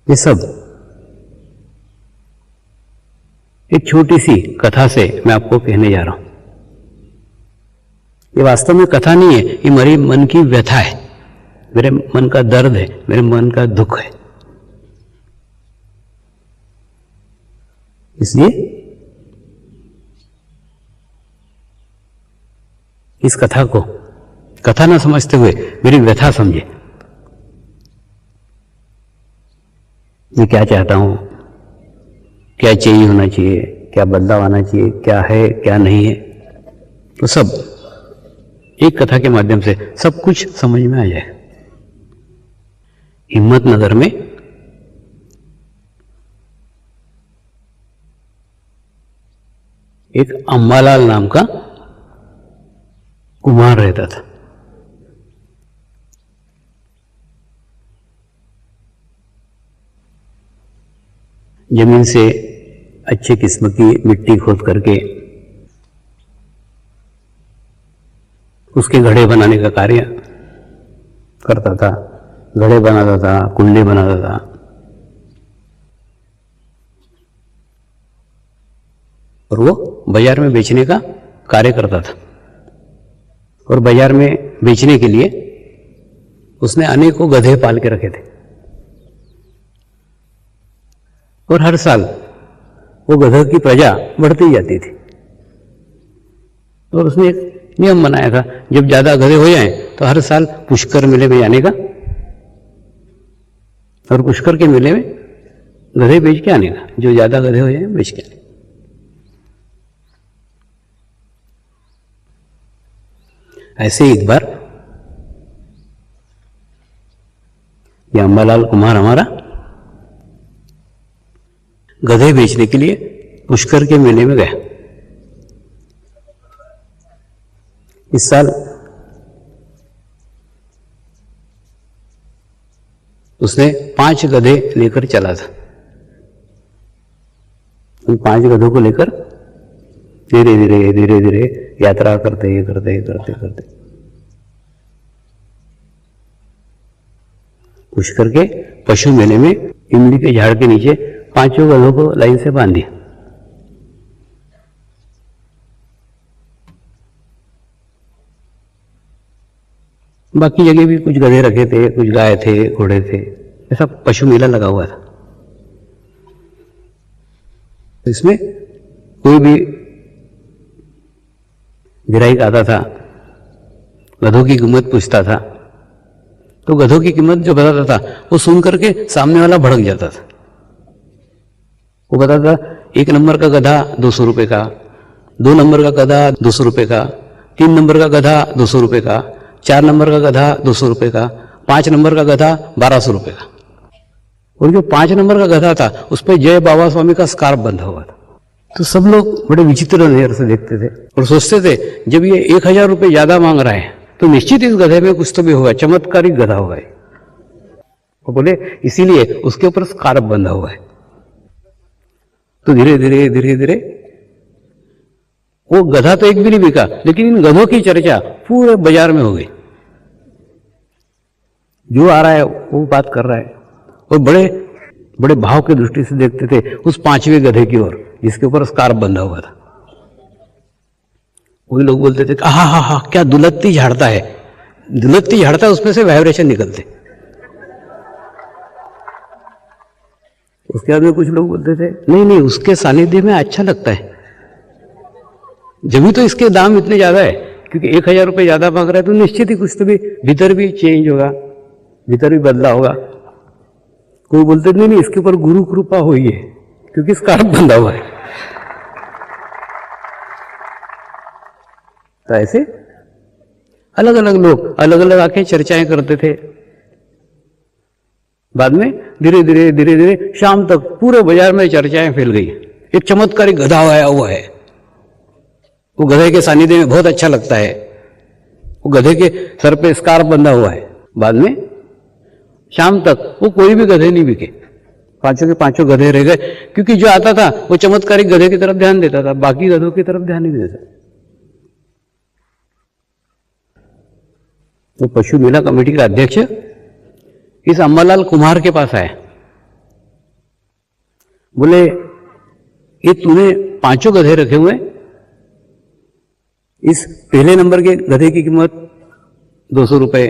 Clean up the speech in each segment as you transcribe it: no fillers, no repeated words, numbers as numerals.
ये सब एक छोटी सी कथा से मैं आपको कहने जा रहा हूं। ये वास्तव में कथा नहीं है, ये मेरे मन की व्यथा है, मेरे मन का दर्द है, मेरे मन का दुख है। इसलिए इस कथा को कथा ना समझते हुए मेरी व्यथा समझे। मैं क्या चाहता हूं, क्या चाहिए होना चाहिए, क्या बदलाव आना चाहिए, क्या है क्या नहीं है, तो सब एक कथा के माध्यम से सब कुछ समझ में आ जाए। हिम्मतनगर में एक अंबालाल नाम का कुम्हार रहता था। जमीन से अच्छी किस्म की मिट्टी खोद करके उसके घड़े बनाने का कार्य करता था। घड़े बनाता था, कुंडे बनाता था। और वो बाजार में बेचने का कार्य करता था। और बाजार में बेचने के लिए उसने अनेकों गधे पाल के रखे थे। और हर साल वो गधों की प्रजा बढ़ती जाती थी। और उसने एक नियम बनाया था, जब ज्यादा गधे हो जाएं तो हर साल पुष्कर मेले में जाने का और पुष्कर के मेले में गधे बेच के आने का। जो ज्यादा गधे हो जाए बेच के आने। ऐसे एक बार ये अंबालाल कुम्हार हमारा गधे बेचने के लिए पुष्कर के मेले में गया। इस साल उसने 5 गधे लेकर चला था। उन 5 गधों को लेकर धीरे धीरे धीरे धीरे यात्रा करते करते करते करते पुष्कर के पशु मेले में इमली के झाड़ के नीचे 5 गधों को लाइन से बांध दिया। बाकी जगह भी कुछ गधे रखे थे, कुछ गाय थे, घोड़े थे। ऐसा पशु मेला लगा हुआ था। इसमें कोई भी गिराई आता था, गधों की कीमत पूछता था, तो गधों की कीमत जो बताता था वो सुन करके सामने वाला भड़क जाता था। वो बताता था 1 नंबर का गधा 200 रुपए का, 2 नंबर का गधा 200 रुपए का, 3 नंबर का गधा 200 रुपए का, 4 नंबर का गधा 200 रुपए का, 5 नंबर का गधा 1200 रुपए का। और जो 5 नंबर का गधा था उस पर जय बाबा स्वामी का स्कार्फ बंधा हुआ था। तो सब लोग बड़े विचित्र नजर से देखते थे और सोचते थे जब ये 1000 रुपये ज्यादा मांग रहा है तो निश्चित इस गधे में कुछ तो भी होगा, चमत्कारिक गधा होगा। वो बोले इसीलिए उसके ऊपर स्कार्फ बंधा हुआ है। तो धीरे धीरे धीरे धीरे वो गधा तो एक भी नहीं बिका, लेकिन इन गधों की चर्चा पूरे बाजार में हो गई। जो आ रहा है वो बात कर रहा है। और बड़े बड़े भाव की दृष्टि से देखते थे उस 5वें गधे की ओर जिसके ऊपर स्कार्फ बंधा हुआ था। वही लोग बोलते थे हा हा हा क्या दुलत्ती झाड़ता है, दुलत्ती झाड़ता है, उसमें से वाइब्रेशन निकलते। उसके बाद में कुछ लोग बोलते थे नहीं नहीं उसके सानिध्य में अच्छा लगता है, जब भी तो इसके दाम इतने ज्यादा है, क्योंकि 1000 रुपये ज्यादा मांग रहा है तो निश्चित ही कुछ तो भी भीतर भी चेंज होगा, भीतर भी बदला होगा। कोई बोलते नहीं इसके ऊपर गुरु कृपा हुई है क्योंकि स्कार्फ बंधा हुआ है। तो ऐसे अलग अलग लोग अलग अलग आके चर्चाएं करते थे। बाद में धीरे धीरे धीरे धीरे शाम तक पूरे बाजार में चर्चाएं फैल गई। एक चमत्कारिक गधा आया हुआ है, वो गधे के सानिध्य में बहुत अच्छा लगता है, वो गधे के सर पे स्कार्फ बंधा हुआ है। बाद में शाम तक वो कोई भी गधे नहीं बिके, 5 के 5 गधे रह गए, क्योंकि जो आता था वो चमत्कारिक गधे की तरफ ध्यान देता था, बाकी गधों की तरफ ध्यान नहीं देता। तो पशु मेला कमेटी का अध्यक्ष इस अंबालाल कुम्हार के पास आया बोले ये तूने 5 गधे रखे हुए, इस पहले नंबर के गधे की कीमत 200 रुपए,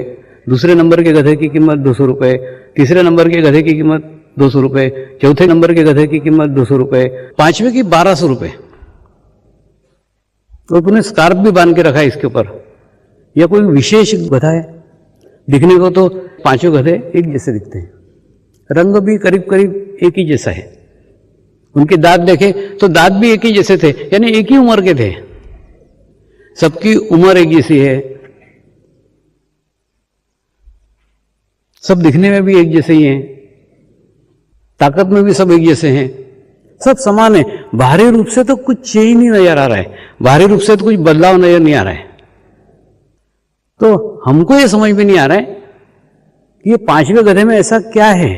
दूसरे नंबर के गधे की कीमत 200 रुपए, तीसरे नंबर के गधे की कीमत 200 रुपए, चौथे नंबर के गधे की कीमत 200 रुपए, पांचवें की 1200 रुपए। तो तूने स्कार्फ भी बांध के रखा है इसके ऊपर, या कोई विशेष गधा है? दिखने को तो पांचों गधे एक जैसे दिखते हैं, रंग भी करीब करीब एक ही जैसा है, उनके दांत देखे तो दांत भी एक ही जैसे थे, यानी एक ही उम्र के थे, सबकी उम्र एक जैसी है, सब दिखने में भी एक जैसे ही हैं, ताकत में भी सब एक जैसे हैं, सब समान है। बाहरी रूप से तो कुछ चेंज नहीं नजर आ रहा है, बाहरी रूप से तो कुछ बदलाव नजर नहीं आ रहा है। तो हमको ये समझ में नहीं आ रहा है कि ये पांचवें गधे में ऐसा क्या है,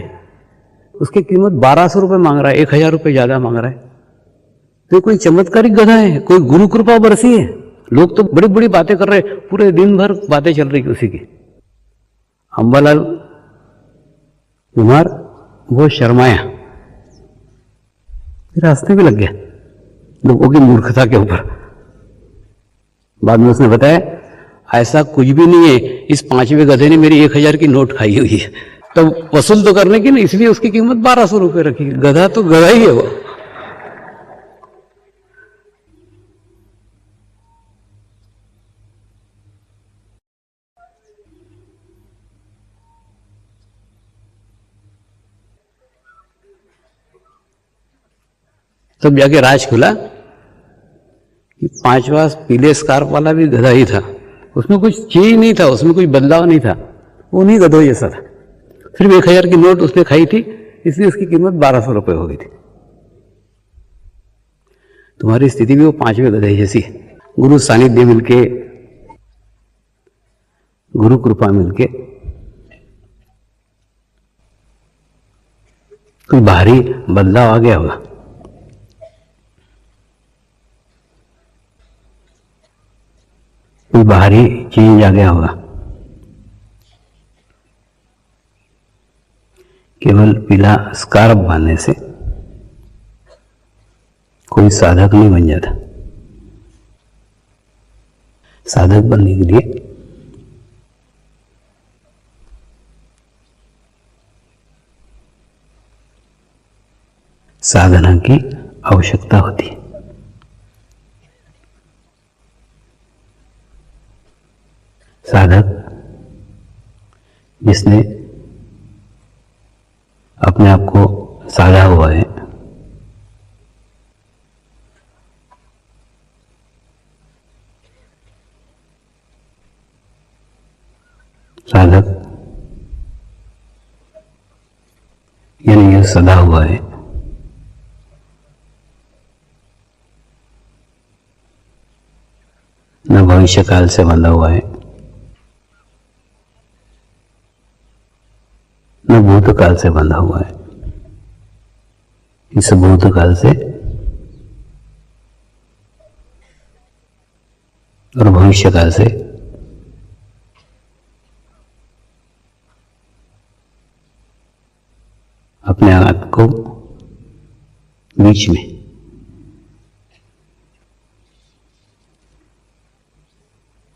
उसकी कीमत 1200 रुपए मांग रहा है, 1000 रुपए ज्यादा मांग रहा है। तो कोई चमत्कारिक गधा है, कोई गुरु कृपा बरसी है? लोग तो बड़ी बड़ी बातें कर रहे, पूरे दिन भर बातें चल रही उसी की। अंबालाल कुमार वो शर्माया, रास्ते भी लग गया लोगों की मूर्खता के ऊपर। बाद में उसने बताया ऐसा कुछ भी नहीं है, इस पांचवें गधे ने मेरी 1000 की नोट खाई हुई है, तो वसूल तो करने की नहीं, इसलिए उसकी कीमत 1200 रुपए रखी। गधा तो गधा ही है वो। तब जाके राज खुला कि पांचवा पीले स्कार्फ वाला भी गधा ही था, उसमें कुछ चीज नहीं था, उसमें कुछ बदलाव नहीं था, वो नहीं गधों जैसा था। सिर्फ 1000 की नोट उसने खाई थी, इसलिए उसकी कीमत 1200 रुपए हो गई थी। तुम्हारी स्थिति भी वो पांचवें गधे जैसी है। गुरु सानिध्य मिलके, गुरु कृपा मिलके कोई बाहरी बदलाव आ गया होगा, कोई बाहरी चेंज आ गया होगा। केवल पीला स्कार्फ बांधने से कोई साधक नहीं बन जाता। साधक बनने के लिए साधना की आवश्यकता होती है। साधक जिसने अपने आप को साधा हुआ है, साधक यानी यह सदा हुआ है, न भविष्य काल से बंधा हुआ है, न भूतकाल से बंधा हुआ है। इस भूतकाल से और भविष्य काल से अपने आप को बीच में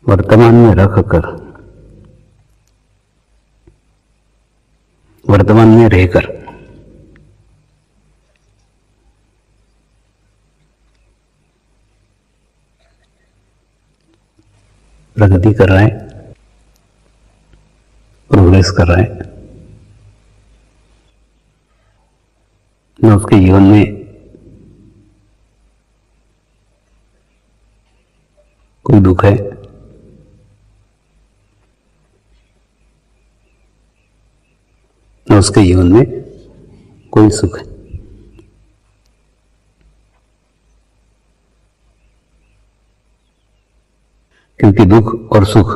वर्तमान में रखकर, वर्तमान में रहकर प्रगति कर रहा है, प्रोग्रेस कर रहा है। न उसके जीवन में कोई दुख है, न उसके जीवन में कोई सुख है। क्योंकि दुख और सुख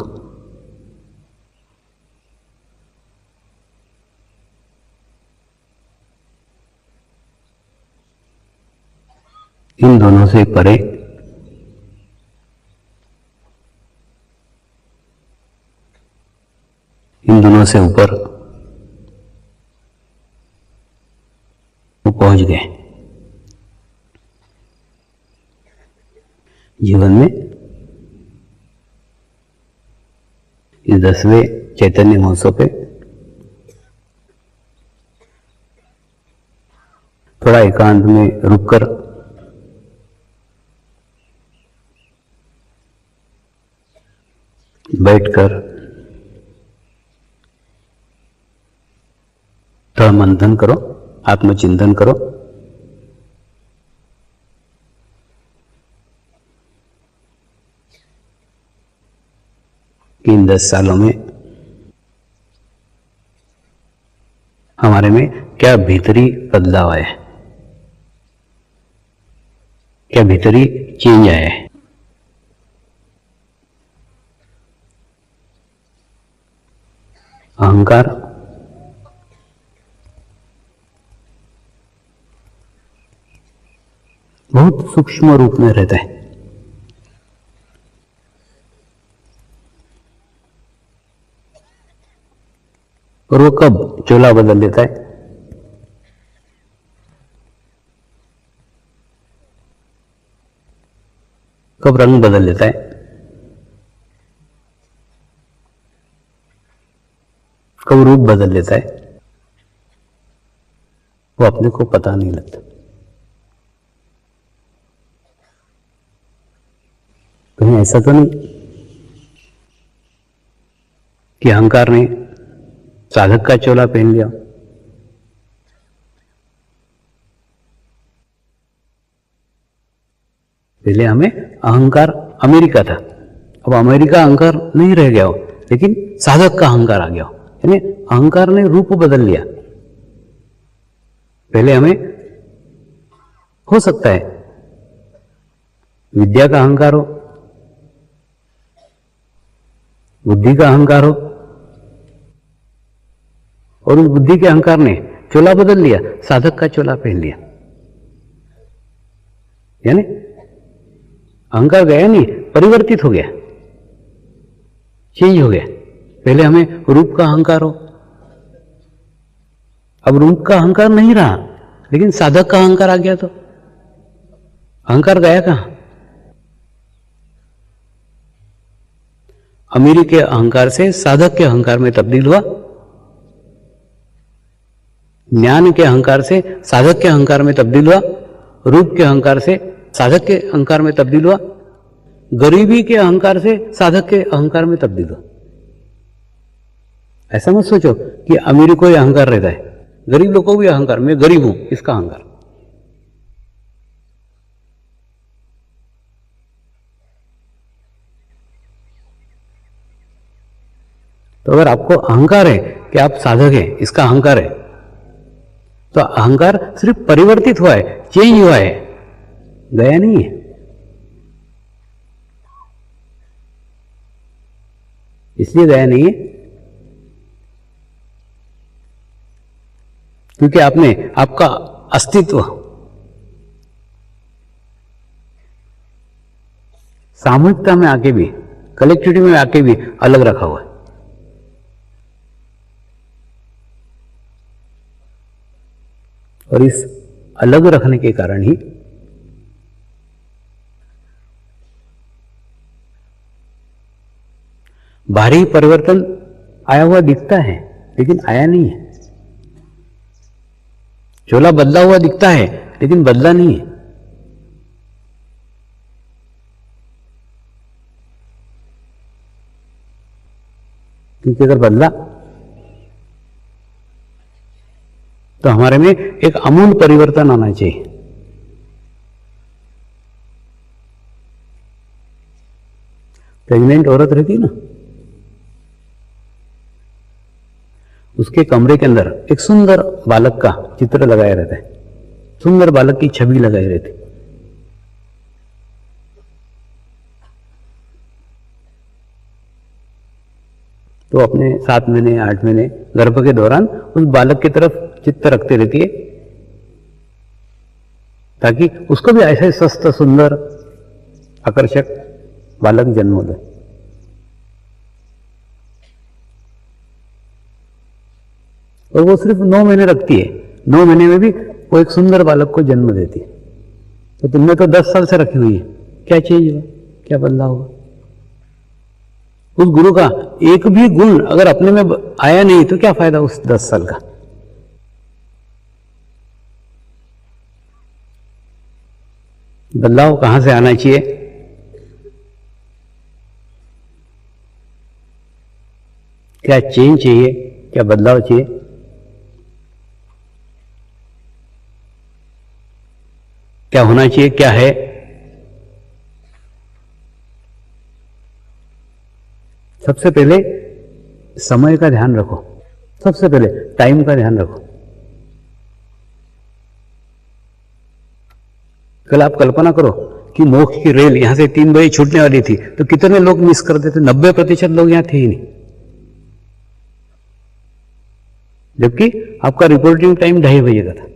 इन दोनों से परे इन दोनों से ऊपर वो पहुंच गए। जीवन में इस 10वें चैतन्य महोत्सव पे थोड़ा एकांत में रुककर बैठकर थोड़ा मंथन करो, आत्मचिंतन करो। कि इन 10 सालों में हमारे में क्या भीतरी बदलाव आया है, क्या भीतरी चेंज आया है। अहंकार बहुत सूक्ष्म रूप में रहता है। और वो कब चोला बदल देता है? कब रंग बदल देता है? कब रूप बदल देता है? वो अपने को पता नहीं लगता। कहीं ऐसा तो नहीं कि अहंकार ने साधक का चोला पहन लिया। पहले हमें अहंकार अमेरिका था, अब अमेरिका अहंकार नहीं रह गया हो, लेकिन साधक का अहंकार आ गया हो, यानी अहंकार ने रूप बदल लिया। पहले हमें हो सकता है विद्या का अहंकार हो, बुद्धि का अहंकार हो, और उस बुद्धि के अहंकार ने चोला बदल लिया, साधक का चोला पहन लिया। यानी अहंकार गया नहीं, परिवर्तित हो गया, चेंज हो गया। पहले हमें रूप का अहंकार हो, अब रूप का अहंकार नहीं रहा, लेकिन साधक का अहंकार आ गया तो अहंकार गया कहां? अमीरी के अहंकार से साधक के अहंकार में तब्दील हुआ, ज्ञान के अहंकार से साधक के अहंकार में तब्दील हुआ, रूप के अहंकार से साधक के अहंकार में तब्दील हुआ, गरीबी के अहंकार से साधक के अहंकार में तब्दील हुआ। ऐसा मत सोचो कि अमीरी को ही अहंकार रहता है, गरीब लोगों को भी अहंकार, मैं गरीब हूं, इसका अहंकार। तो अगर आपको अहंकार है कि आप साधक हैं, इसका अहंकार है, तो अहंकार सिर्फ परिवर्तित हुआ है, चेंज हुआ है, गया नहीं है। इसलिए गया नहीं है क्योंकि आपने आपका अस्तित्व सामूहिकता में आके भी, कलेक्टिविटी में आके भी अलग रखा हुआ है। और इस अलग रखने के कारण ही बाहरी परिवर्तन आया हुआ दिखता है, लेकिन आया नहीं है। चोला बदला हुआ दिखता है, लेकिन बदला नहीं है। क्योंकि अगर बदला तो हमारे में एक आमूल परिवर्तन आना चाहिए। प्रेग्नेंट औरत रहती ना, उसके कमरे के अंदर एक सुंदर बालक का चित्र लगाया रहता है, सुंदर बालक की छवि लगाई रहती। तो अपने 7 महीने 8 महीने गर्भ के दौरान उस बालक की तरफ चित्त रखते रहती है, ताकि उसको भी ऐसे स्वस्थ सुंदर आकर्षक बालक जन्म दे। और वो सिर्फ 9 महीने रखती है, 9 महीने में भी वो एक सुंदर बालक को जन्म देती है। तो तुमने तो 10 साल से रखी हुई है, क्या चेंज हुआ? क्या बदलाव होगा? उस गुरु का एक भी गुण अगर अपने में आया नहीं तो क्या फायदा उस 10 साल का? बदलाव कहां से आना चाहिए? क्या चेंज चाहिए? क्या बदलाव चाहिए? क्या होना चाहिए? क्या है? सबसे पहले समय का ध्यान रखो। सबसे पहले टाइम का ध्यान रखो। कल आप कल्पना करो कि मोक्ष की रेल यहां से 3 बजे छूटने वाली थी तो कितने लोग मिस करते थे? 90% लोग यहां थे ही नहीं, जबकि आपका रिपोर्टिंग टाइम 2:30 बजे का था।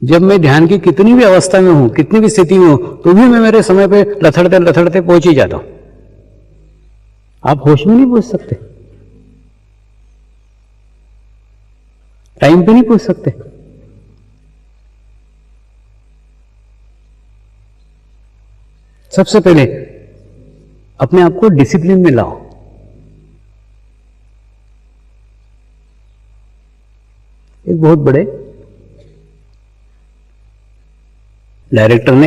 जब मैं ध्यान की कितनी भी अवस्था में हूं, कितनी भी स्थिति में हूं, तो भी मैं मेरे समय पे लथड़ते लथड़ते पहुंच ही जाता हूं। आप होश में नहीं पहुंच सकते, टाइम पे नहीं पहुंच सकते। सबसे पहले अपने आप को डिसिप्लिन में लाओ। एक बहुत बड़े डायरेक्टर ने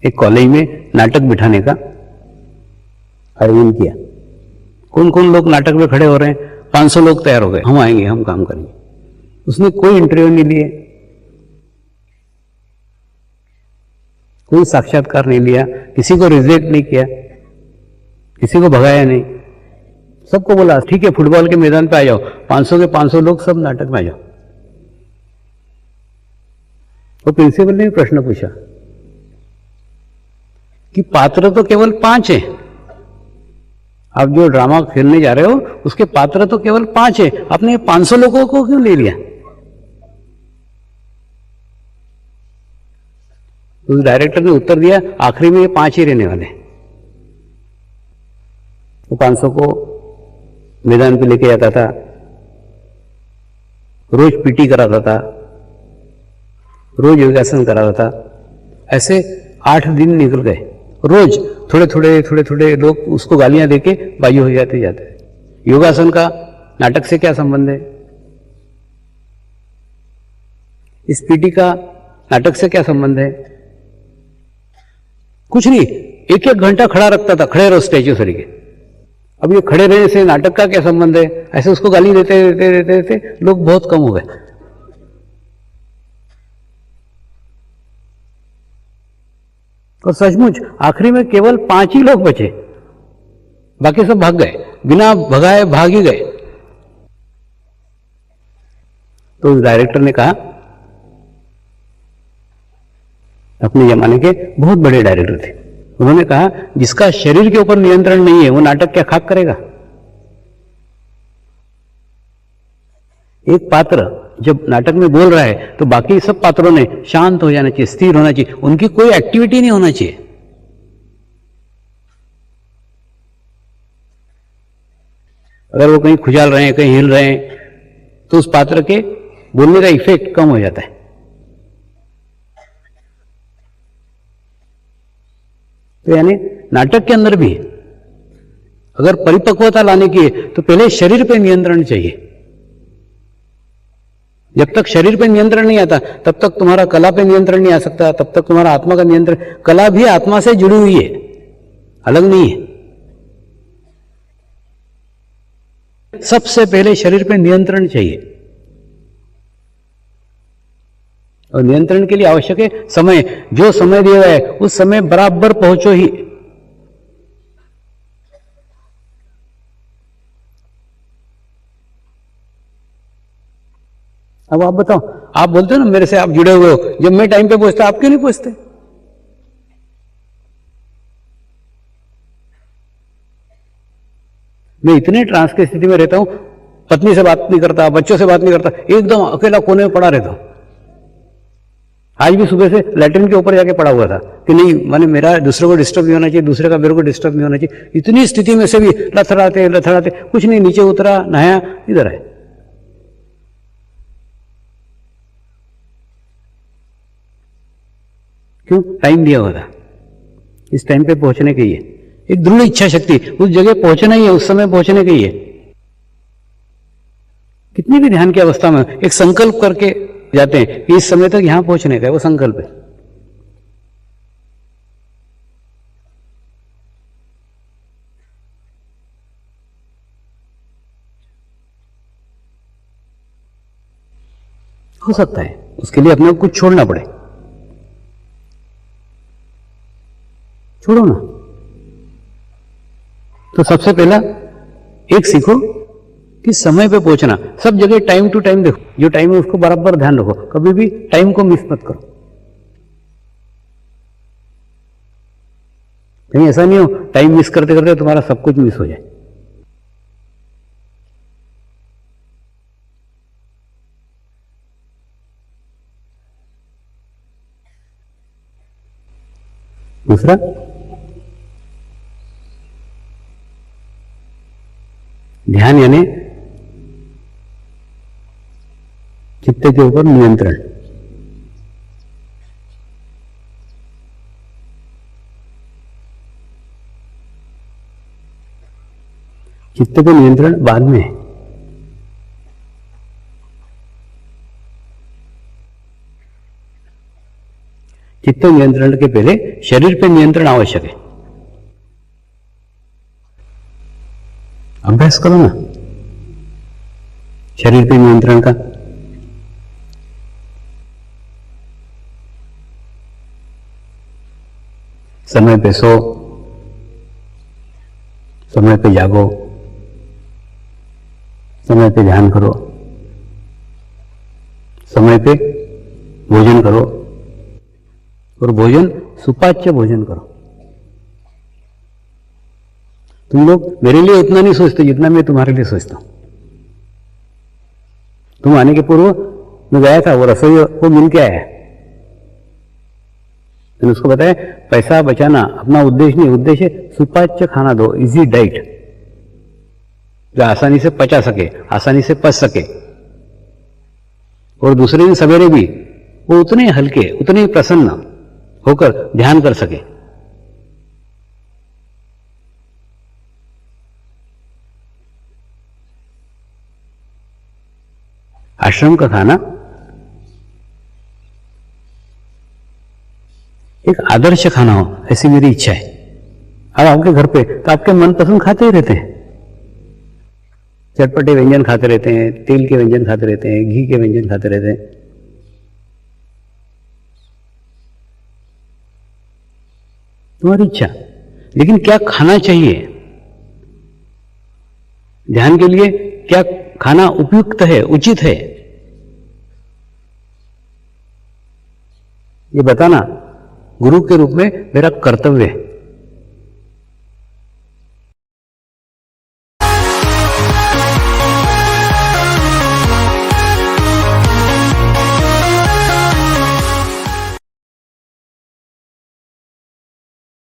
एक कॉलेज में नाटक बिठाने का आयोजन किया। कौन कौन लोग नाटक में खड़े हो रहे हैं? 500 लोग तैयार हो गए, हम आएंगे, हम काम करेंगे। उसने कोई इंटरव्यू नहीं लिए, कोई साक्षात्कार नहीं लिया, किसी को रिजेक्ट नहीं किया, किसी को भगाया नहीं। सबको बोला ठीक है फुटबॉल के मैदान पे आ जाओ, 500 के 500 लोग सब नाटक में आ जाओ। तो प्रिंसिपल ने प्रश्न पूछा कि पात्र तो केवल 5 हैं, आप जो ड्रामा खेलने जा रहे हो उसके पात्र तो केवल 5 हैं, आपने 500 लोगों को क्यों ले लिया? उस डायरेक्टर ने उत्तर दिया आखिरी में ये 5 ही रहने वाले। वो 500 को मैदान पे लेके जाता था, रोज पीटी कराता था, रोज योगासन कराता था। ऐसे 8 दिन निकल गए। रोज थोड़े थोड़े लोग उसको गालियां देके बायु हो जाते जाते। योगासन का नाटक से क्या संबंध है? इस पीटी का नाटक से क्या संबंध है? कुछ नहीं, 1-1 घंटा खड़ा रखता था, खड़े रहो स्टैच्यू तरीके। अब ये खड़े रहने से नाटक का क्या संबंध है? ऐसे उसको गाली देते देते देते लोग बहुत कम हो गए। और सचमुच आखिरी में केवल 5 ही लोग बचे, बाकी सब भाग गए, बिना भगाए भाग ही गए। तो उस डायरेक्टर ने कहा, अपने जमाने के बहुत बड़े डायरेक्टर थे, उन्होंने कहा जिसका शरीर के ऊपर नियंत्रण नहीं है वो नाटक क्या खाक करेगा? एक पात्र जब नाटक में बोल रहा है तो बाकी सब पात्रों ने शांत हो जाना चाहिए, स्थिर होना चाहिए, उनकी कोई एक्टिविटी नहीं होना चाहिए। अगर वो कहीं खुजाल रहे हैं, कहीं हिल रहे हैं, तो उस पात्र के बोलने का इफेक्ट कम हो जाता है। तो यानी नाटक के अंदर भी अगर परिपक्वता लाने की है तो पहले शरीर पे नियंत्रण चाहिए। जब तक शरीर पे नियंत्रण नहीं आता तब तक तुम्हारा कला पे नियंत्रण नहीं आ सकता, तब तक तुम्हारा आत्मा का नियंत्रण। कला भी आत्मा से जुड़ी हुई है, अलग नहीं है। सबसे पहले शरीर पे नियंत्रण चाहिए, और नियंत्रण के लिए आवश्यक है समय। जो समय दिया है उस समय बराबर पहुंचो ही। अब आप बताओ, आप बोलते हो ना मेरे से आप जुड़े हुए हो, जब मैं टाइम पे पहुंचता आप क्यों नहीं पहुंचते? मैं इतने ट्रांस की स्थिति में रहता हूं, पत्नी से बात नहीं करता, बच्चों से बात नहीं करता, एकदम अकेला कोने में पड़ा रहता हूं। आज भी सुबह से लैट्रिन के ऊपर जाके पड़ा हुआ था कि नहीं, माने मेरा दूसरे को डिस्टर्ब नहीं होना चाहिए, दूसरे का मेरे को डिस्टर्ब नहीं होना चाहिए। इतनी स्थिति में से भी लथड़ाते कुछ नहीं, नीचे उतरा, नहाया, इधर है। क्यों? टाइम दिया हुआ था, इस टाइम पे पहुंचने के लिए। एक दृढ़ इच्छा शक्ति, उस जगह पहुंचना ही है, उस समय पहुंचने के लिए। कितनी भी ध्यान की अवस्था में एक संकल्प करके जाते हैं कि इस समय तक यहां पहुंचने का है, वो संकल्प है। हो सकता है उसके लिए अपने को कुछ छोड़ना पड़े, छोड़ो ना। तो सबसे पहला एक सीखो कि समय पे पहुंचना, सब जगह टाइम टू टाइम देखो, जो टाइम है उसको बराबर ध्यान रखो, कभी भी टाइम को मिस मत करो। कहीं ऐसा नहीं हो टाइम मिस करते करते तुम्हारा सब कुछ मिस हो जाए। दूसरा, ध्यान यानी चित्त के ऊपर नियंत्रण। चित्त का नियंत्रण बाद में है। चित्त नियंत्रण के पहले शरीर पे नियंत्रण आवश्यक है। अभ्यास करो ना शरीर पे नियंत्रण का। समय पे सो, समय पे जागो, समय पे ध्यान करो, समय पे भोजन करो, और भोजन सुपाच्य भोजन करो। तुम लोग मेरे लिए उतना नहीं सोचते जितना मैं तुम्हारे लिए सोचता हूं। तुम आने के पूर्व मैं गया था, वो रसोई वो मिल के आया, मैंने उसको बताया पैसा बचाना अपना उद्देश्य नहीं, उद्देश्य सुपाच्य खाना दो, इजी डाइट, जो आसानी से पचा सके, आसानी से पच सके, और दूसरे दिन सवेरे भी वो उतने हल्के, उतने प्रसन्न होकर ध्यान कर सके। आश्रम का खाना एक आदर्श खाना हो, ऐसी मेरी इच्छा है। अब आपके घर पे तो आपके मनपसंद खाते ही रहते हैं, चटपटे व्यंजन खाते रहते हैं, तेल के व्यंजन खाते रहते हैं, घी के व्यंजन खाते रहते हैं। तुम्हारी इच्छा, लेकिन क्या खाना चाहिए, ध्यान के लिए क्या खाना उपयुक्त है, उचित है, ये बताना गुरु के रूप में मेरा कर्तव्य है।